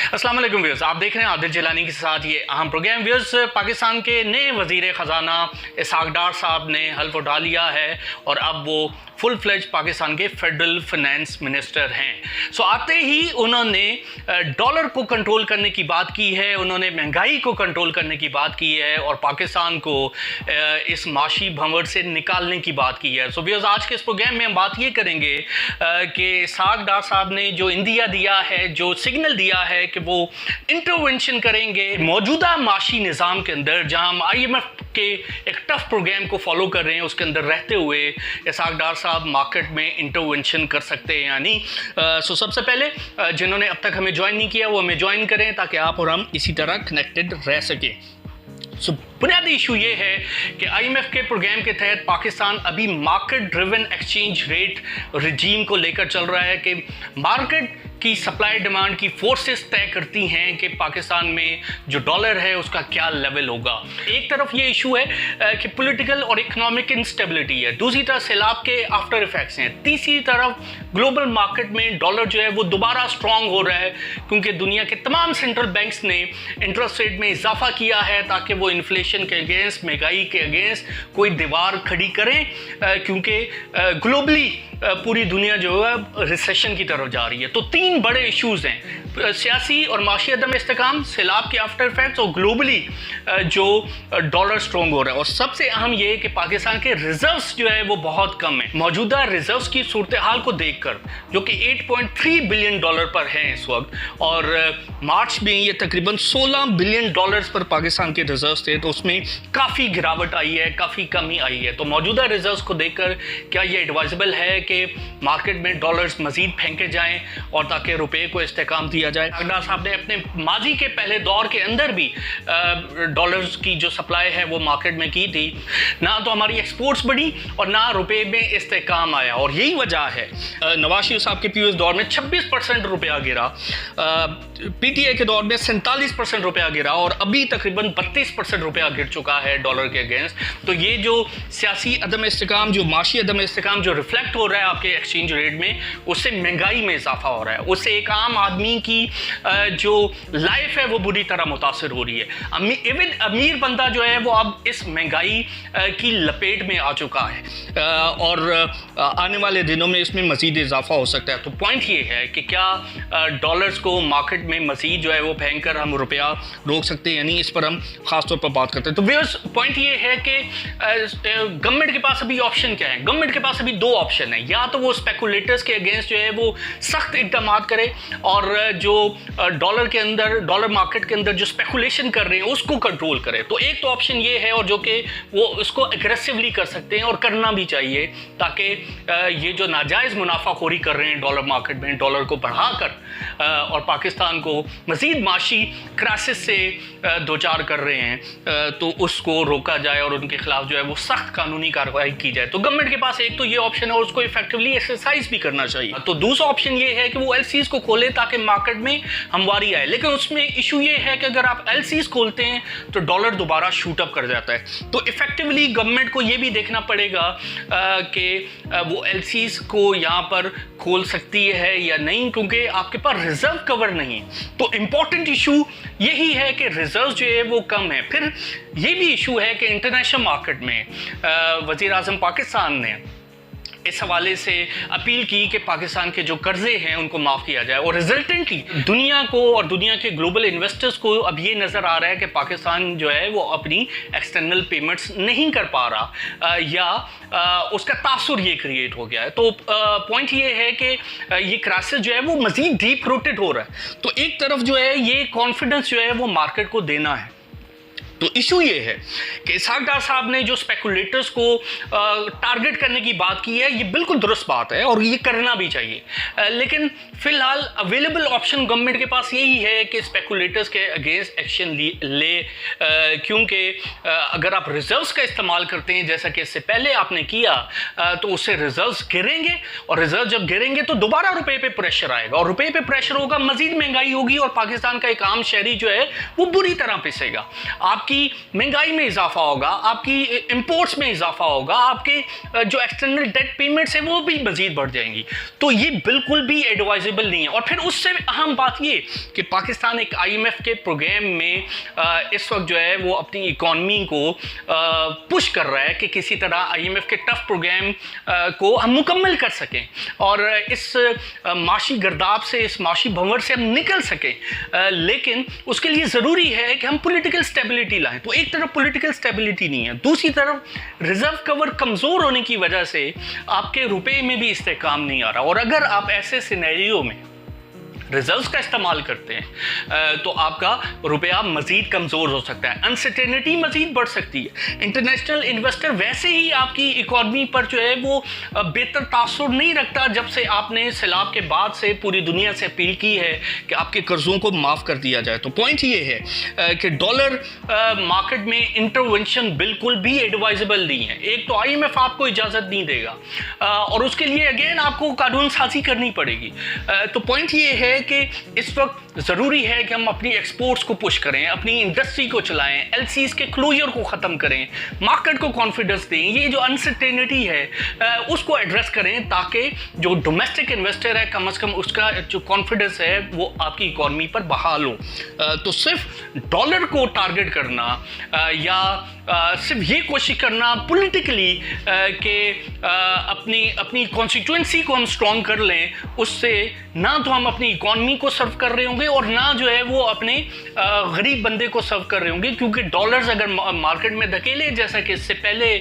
अस्सलाम वालेकुम व्यूअर्स, आप देख रहे हैं आदिल जिलानी के साथ ये अहम प्रोग्राम। व्यूअर्स, पाकिस्तान के नए वज़ीर ख़जाना इसहाक डार साहब ने हल्फ उठा लिया है और अब वो फुल फ्लेज पाकिस्तान के फेडरल फाइनेंस मिनिस्टर हैं। सो आते ही उन्होंने डॉलर को कंट्रोल करने की बात की है, उन्होंने महंगाई को कंट्रोल करने की बात की है और पाकिस्तान को इस माशी भंवर से निकालने की बात की है। सो व्यूअर्स, आज के इस प्रोग्राम में हम बात ये करेंगे कि इसहाक डार साहब ने जो इंदिया दिया है, जो सिग्नल दिया है कि वो इंटरवेंशन करेंगे मौजूदा माशी निज़ाम के अंदर, जहां हम IMF के एक टफ प्रोग्राम को फॉलो कर रहे हैं, उसके अंदर रहते हुए इसहाक डार साहब मार्केट में इंटरवेंशन कर सकते हैं यानी। सो सबसे पहले जिन्होंने अब तक हमें ज्वाइन नहीं किया वो हमें ज्वाइन करें ताकि आप और हम इसी तरह कनेक्टेड रह सकें। सो बुनियादी इशू ये है कि IMF के प्रोग्राम के तहत पाकिस्तान अभी market driven exchange rate regime को लेकर चल रहा है कि मार्केट की सप्लाई डिमांड की फोर्सेस तय करती हैं कि पाकिस्तान में जो डॉलर है उसका क्या लेवल होगा। एक तरफ ये इशू है कि पॉलिटिकल और इकोनॉमिक इंस्टेबिलिटी है, दूसरी तरफ सैलाब के आफ्टर इफेक्ट्स हैं, तीसरी तरफ ग्लोबल मार्केट में डॉलर जो है वो दोबारा स्ट्रांग हो रहा है क्योंकि दुनिया के तमाम सेंट्रल बैंक्स ने इंटरेस्ट रेट में इजाफा किया है ताकि वो इन्फ्लेशन के अगेंस्ट, महंगाई के अगेंस्ट कोई दीवार खड़ी करें, क्योंकि ग्लोबली पूरी दुनिया जो है रिसेशन की तरफ जा रही है। तो तीन बड़े इश्यूज हैं, सियासी और माशी अदम इस्तेकाम, सैलाब के आफ्टर इफेक्ट्स और ग्लोबली जो डॉलर स्ट्रॉन्ग हो रहा है। और सबसे अहम ये है कि पाकिस्तान के रिजर्व्स जो है वो बहुत कम है। मौजूदा रिजर्व्स की सूरत हाल को देखकर, जो कि 8.3 बिलियन डॉलर पर है इस वक्त, और मार्च में ये तकरीबन 16 बिलियन डॉलर्स पर पाकिस्तान के रिजर्व्स थे, तो उसमें काफ़ी गिरावट आई है, काफ़ी कमी आई है। तो मौजूदा रिजर्व्स को देखकर क्या ये एडवाइजेबल है कि मार्केट में डॉलर्स मजीद फेंके जाएं और ताकि रुपए को इस्तेकाम दिया जाए? डार साहब ने अपने माजी के पहले दौर के अंदर भी डॉलर्स की जो सप्लाई है वो मार्केट में की थी, ना तो हमारी एक्सपोर्ट्स बढ़ी और ना रुपए में इस्तेकाम आया। और यही वजह है नवाज शरीफ साहब के प्रीवियस दौर में 26% रुपया गिरा, PTI के दौर में 47% रुपया गिरा और अभी तकरीबन 32% रुपया गिर चुका है डॉलर के अगेंस्ट। तो ये जो सियासी अदम इस्तेकाम, जो माशी अदम इस्तेकाम जो रिफ्लेक्ट हो रहा है आपके एक्सचेंज रेट में, उससे महंगाई में इजाफा हो रहा है, उससे एक आम आदमी की जो लाइफ है वो बुरी तरह मुतासर हो रही है। अमीर बंदा जो है वो अब इस महंगाई की लपेट में आ चुका है और आने वाले दिनों में इसमें मजीद इजाफा हो सकता है। तो पॉइंट ये है कि क्या डॉलर्स को मार्केट में मजीद जो है वो फेंक कर हम रुपया रोक सकते हैं, यानी इस पर हम खास तौर पर बात करते हैं। तो व्यूअर्स, पॉइंट ये है कि गवर्नमेंट के पास अभी ऑप्शन क्या है? गवर्नमेंट के पास अभी दो ऑप्शन है, या तो वो स्पेकुलेटर्स के अगेंस्ट जो है वो सख्त इकदाम करे और जो डॉलर के अंदर, डॉलर मार्केट के अंदर जो स्पेकुलेशन कर रहे हैं उसको कंट्रोल करे। तो एक तो ऑप्शन ये है, और जो कि वो उसको एग्रेसिवली कर सकते हैं और करना भी चाहिए, ताकि ये जो नाजायज़ मुनाफाखोरी कर रहे हैं डॉलर मार्केट में, डॉलर को बढ़ाकर और पाकिस्तान को मजीद माशी क्राइसिस से दो चार कर रहे हैं, तो उसको रोका जाए और उनके खिलाफ जो है वो सख्त कानूनी कार्रवाई की जाए। तो गवर्नमेंट के पास एक तो ये ऑप्शन है और उसको इफेक्टिवली एक्सरसाइज भी करना चाहिए। तो दूसरा ऑप्शन ये है कि वो LCs को खोले ताकि मार्केट में हमवारी आए, लेकिन उसमें इशू ये है कि अगर आप LCs खोलते हैं तो डॉलर दोबारा शूट अप कर जाता है। तो इफेक्टिवली गवर्नमेंट को ये भी देखना पड़ेगा कि वो LCs को यहाँ पर खोल सकती है या नहीं, क्योंकि आपके पास रिजर्व कवर नहीं है। तो इंपॉर्टेंट इशू यही है कि रिजर्व जो है वो कम है। फिर ये भी इशू है कि इंटरनेशनल मार्केट में वज़ीर आज़म पाकिस्तान ने इस हवाले से अपील की कि पाकिस्तान के जो कर्जे हैं उनको माफ़ किया जाए, और रिजल्टेंटली दुनिया को और दुनिया के ग्लोबल इन्वेस्टर्स को अब ये नज़र आ रहा है कि पाकिस्तान जो है वो अपनी एक्सटर्नल पेमेंट्स नहीं कर पा रहा, या उसका तासुर ये क्रिएट हो गया है। तो पॉइंट ये है कि ये क्राइसिस जो है वो मज़ीद डीप रूटेड हो रहा है। तो एक तरफ जो है ये कॉन्फिडेंस जो है वो मार्केट को देना है। तो इशू ये है कि इसहाक डार साहब ने जो स्पेकुलेटर्स को टारगेट करने की बात की है, ये बिल्कुल दुरुस्त बात है और ये करना भी चाहिए, लेकिन फिलहाल अवेलेबल ऑप्शन गवर्नमेंट के पास यही है कि स्पेकुलेटर्स के अगेंस्ट एक्शन ले, क्योंकि अगर आप रिजर्व्स का इस्तेमाल करते हैं जैसा कि इससे पहले आपने किया, तो उससे रिजर्व्स गिरेंगे और रिजर्व जब गिरेंगे तो दोबारा रुपए पे प्रेशर आएगा और रुपए पे प्रेशर होगा, मजीद महंगाई होगी और पाकिस्तान का एक आम शहरी जो है वो बुरी तरह पिसेगा। आप आपकी महंगाई में इजाफा होगा, आपकी इंपोर्ट्स में इजाफा होगा, आपके जो एक्सटर्नल डेट पेमेंट्स हैं वो भी मजीद बढ़ जाएंगी। तो ये बिल्कुल भी एडवाइजेबल नहीं है। और फिर उससे अहम बात ये कि पाकिस्तान एक IMF के प्रोग्राम में इस वक्त जो है वो अपनी इकॉनमी को पुश कर रहा है कि किसी तरह IMF के टफ प्रोग्राम को हम मुकम्मल कर सकें और इस माशी गर्दाब से, इस माशी भंवर से हम निकल सकें। लेकिन उसके लिए ज़रूरी है कि हम पॉलिटिकल स्टेबिलिटी लाएं। तो एक तरफ पॉलिटिकल स्टेबिलिटी नहीं है, दूसरी तरफ रिजर्व कवर कमज़ोर होने की वजह से आपके रुपए में भी इस्तेकाम नहीं आ रहा। और अगर आप ऐसे सिनेरियो में रिजर्व्स का इस्तेमाल करते हैं तो आपका रुपया मजीद कमज़ोर हो सकता है, अनसर्टेनिटी मजीद बढ़ सकती है। इंटरनेशनल इन्वेस्टर वैसे ही आपकी इकॉनमी पर जो है वो बेहतर तासुर नहीं रखता जब से आपने सैलाब के बाद से पूरी दुनिया से अपील की है कि आपके कर्ज़ों को माफ़ कर दिया जाए। तो पॉइंट ये है कि डॉलर मार्केट में इंटरवेंशन बिल्कुल भी एडवाइजेबल नहीं है। एक तो IMF आपको इजाज़त नहीं देगा और उसके लिए अगेन आपको कानून साजी करनी पड़ेगी। तो पॉइंट ये है कि इस वक्त ज़रूरी है कि हम अपनी एक्सपोर्ट्स को पुश करें, अपनी इंडस्ट्री को चलाएं, LCs के क्लोजर को ख़त्म करें, मार्केट को कॉन्फिडेंस दें, ये जो अनसर्टेनिटी है उसको एड्रेस करें ताकि जो डोमेस्टिक इन्वेस्टर है कम से कम उसका जो कॉन्फिडेंस है वो आपकी इकॉनमी पर बहाल हो। तो सिर्फ डॉलर को टारगेट करना या सिर्फ ये कोशिश करना पॉलिटिकली कि अपनी कॉन्स्टिट्यूएंसी को हम स्ट्रॉन्ग कर लें, उससे ना तो हम अपनी इकॉनमी को सर्व कर रहे होंगे और ना जो है वो अपने गरीब बंदे को सर्व कर रहे होंगे। क्योंकि डॉलर्स अगर मार्केट में धकेले, जैसा कि इससे पहले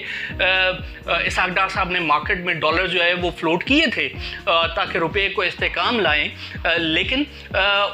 इसहाक डार साहब ने मार्केट में डॉलर जो है वो फ्लोट किए थे ताकि रुपये को इस्तेकाम लाएं, लेकिन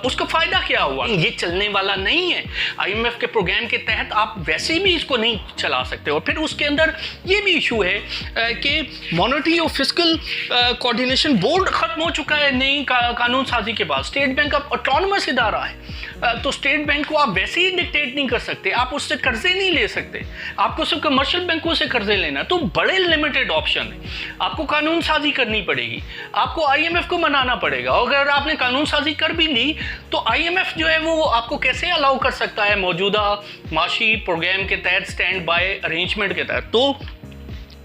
उसका फ़ायदा क्या हुआ? ये चलने वाला नहीं है। IMF के प्रोग्राम के तहत आप वैसे भी इसको नहीं चला सकते। और फिर उसके अंदर ये भी इशू है कि मॉनेटरी और फिस्कल कोऑर्डिनेशन बोर्ड ख़त्म हो चुका है नई कानून साजी के बाद। स्टेट बैंक अब ऑटोनमस इदारा है, तो स्टेट बैंक को आप वैसे ही डिक्टेट नहीं कर सकते, आप उससे कर्जे नहीं ले सकते, आपको सिर्फ कमर्शियल बैंकों से कर्जे लेना। तो बड़े लिमिटेड ऑप्शन है, आपको कानून साजी करनी पड़ेगी, आपको IMF को मनाना पड़ेगा। और अगर आपने कानून साजी कर भी ली तो IMF जो है वो आपको कैसे अलाउ कर सकता है मौजूदा माशी प्रोग्राम के तहत, स्टैंड बाय अरेंजमेंट के तहत। तो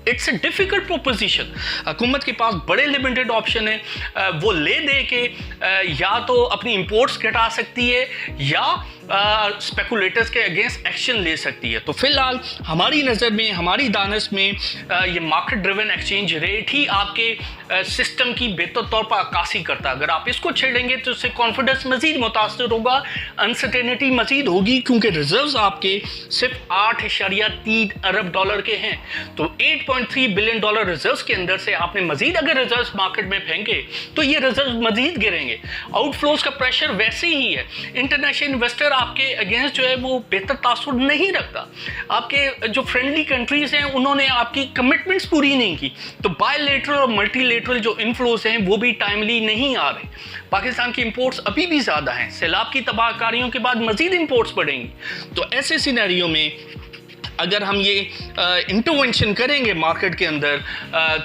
इट्स ए डिफिकल्ट प्रोपोजिशन। हुकूमत के पास बड़े लिमिटेड ऑप्शन है, वो ले दे के या तो अपनी इंपोर्ट्स घटा सकती है या स्पेकुलेटर्स के अगेंस्ट एक्शन ले सकती है। तो फिलहाल हमारी नज़र में, हमारी दानिश में ये मार्केट ड्रिवन एक्सचेंज रेट ही आपके सिस्टम की बेहतर तौर पर अक्कासी करता है। अगर आप इसको छेड़ेंगे तो उससे कॉन्फिडेंस मजीद मुतासर होगा, अनसर्टेनिटी मजीद होगी, क्योंकि रिजर्व्स आपके सिर्फ 8.3 अरब डॉलर के हैं। तो 8.3 बिलियन डॉलर रिजर्व्स के अंदर से आपने मजीद अगर रिजर्व्स मार्केट में फेंके तो ये रिजर्व मजीद गिरेंगे। आउटफ्लोज का प्रेशर वैसे ही है। इंटरनेशनल इन्वेस्टर आपके अगेंस्ट जो है वो बेहतर तासुर नहीं रखता। आपके जो फ्रेंडली कंट्रीज हैं उन्होंने आपकी कमिटमेंट्स पूरी नहीं की, तो बायलैटरल और मल्टीलैटरल जो इन्फ्लोज हैं वो भी टाइमली नहीं आ रहे। पाकिस्तान की इंपोर्ट्स अभी भी ज़्यादा हैं, सैलाब की तबाहकारियों के बाद मजीद इंपोर्ट्स बढ़ेंगी। तो ऐसे सिनेरियो में अगर हम ये इंटरवेंशन करेंगे मार्केट के अंदर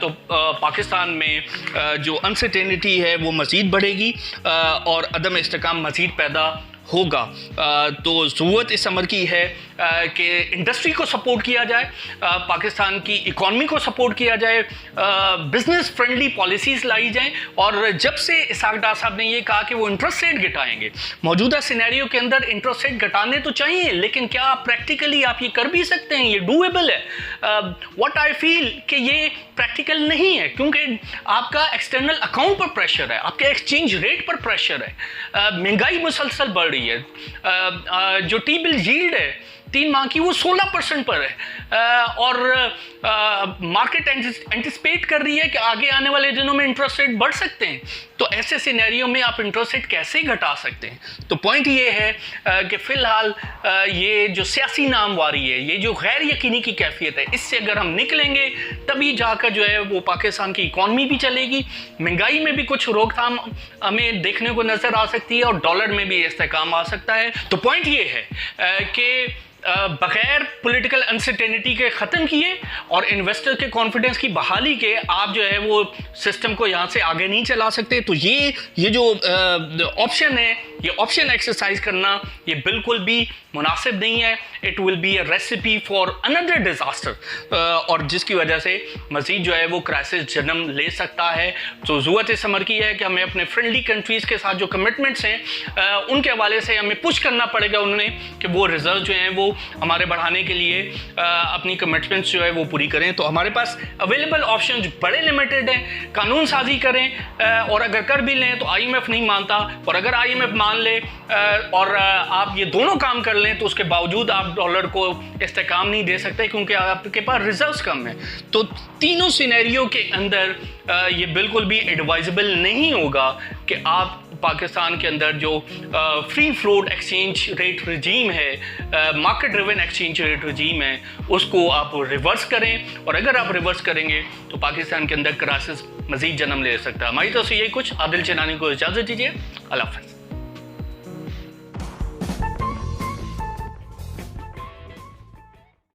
तो पाकिस्तान में जो अनसर्टेनिटी है वो मज़ीद बढ़ेगी और अदम इस्तेकाम मज़ीद पैदा होगा। तो ज़रूरत इस अमर की है कि इंडस्ट्री को सपोर्ट किया जाए, पाकिस्तान की इकॉनमी को सपोर्ट किया जाए, बिजनेस फ्रेंडली पॉलिसीज़ लाई जाएं। और जब से इसहाक डार साहब ने ये कहा कि वो इंटरेस्ट रेट घटाएंगे, मौजूदा सिनेरियो के अंदर इंटरेस्ट रेट घटाने तो चाहिए, लेकिन क्या प्रैक्टिकली आप ये कर भी सकते हैं? ये डूएबल है? व्हाट आई फील कि ये प्रैक्टिकल नहीं है, क्योंकि आपका एक्सटर्नल अकाउंट पर प्रेशर है, आपके एक्सचेंज रेट पर प्रेशर है, महंगाई मुसलसल बढ़ रही है, जो टी बिल यील्ड है 3 माह की वो 16% पर है और मार्केट एंटिसिपेट कर रही है कि आगे आने वाले दिनों में इंटरेस्ट रेट बढ़ सकते हैं। तो ऐसे सिनेरियो में आप इंटरेस्ट रेट कैसे घटा सकते हैं? तो पॉइंट ये है कि फ़िलहाल ये जो सियासी नामवारी है, ये जो गैर यकीनी की कैफियत है, इससे अगर हम निकलेंगे तभी जाकर जो है वो पाकिस्तान की इकॉनमी भी चलेगी, महंगाई में भी कुछ रोकथाम हमें देखने को नज़र आ सकती है और डॉलर में भी इस्तेकाम आ सकता है। तो पॉइंट ये है कि बगैर पॉलिटिकल अनसर्टेनिटी के ख़त्म किए और इन्वेस्टर के कॉन्फिडेंस की बहाली के आप जो है वो सिस्टम को यहाँ से आगे नहीं चला सकते। तो ये जो ऑप्शन है ये ऑप्शन एक्सरसाइज करना ये बिल्कुल भी मुनासिब नहीं है। It will be a recipe for another disaster, और जिसकी वजह से मज़ीद जो है वो क्राइसिस जन्म ले सकता है। तो ज़रूरत इस अमर की है कि हमें अपने फ्रेंडली कंट्रीज़ के साथ जो कमिटमेंट्स हैं उनके हवाले से हमें पुश करना पड़ेगा उन्हें कि वो रिजर्व जो हैं वो हमारे बढ़ाने के लिए अपनी कमिटमेंट्स जो है वो पूरी करें। तो हमारे पास अवेलेबल ऑप्शन बड़े लिमिटेड हैं। कानून साजी करें, और अगर कर भी लें तो IMF नहीं मानता, और अगर IMF मान ले और आप ये दोनों काम कर लें तो उसके बावजूद आप डॉलर को इस्तेकाम नहीं दे सकते क्योंकि आपके पास रिजर्व्स कम है। तो तीनों सिनेरियो के अंदर ये बिल्कुल भी एडवाइजेबल नहीं होगा कि आप पाकिस्तान के अंदर जो फ्री फ्लोट एक्सचेंज रेट रजीम है, मार्केट ड्रिवन एक्सचेंज रेट रजीम है, उसको आप रिवर्स करें। और अगर आप रिवर्स करेंगे तो पाकिस्तान के अंदर क्राइसिस मजीद जन्म ले सकता है। हमारी तरफ से यही कुछ। आदिल चनानी को इजाज़त दीजिए। अल्लाह हाफ़िज़।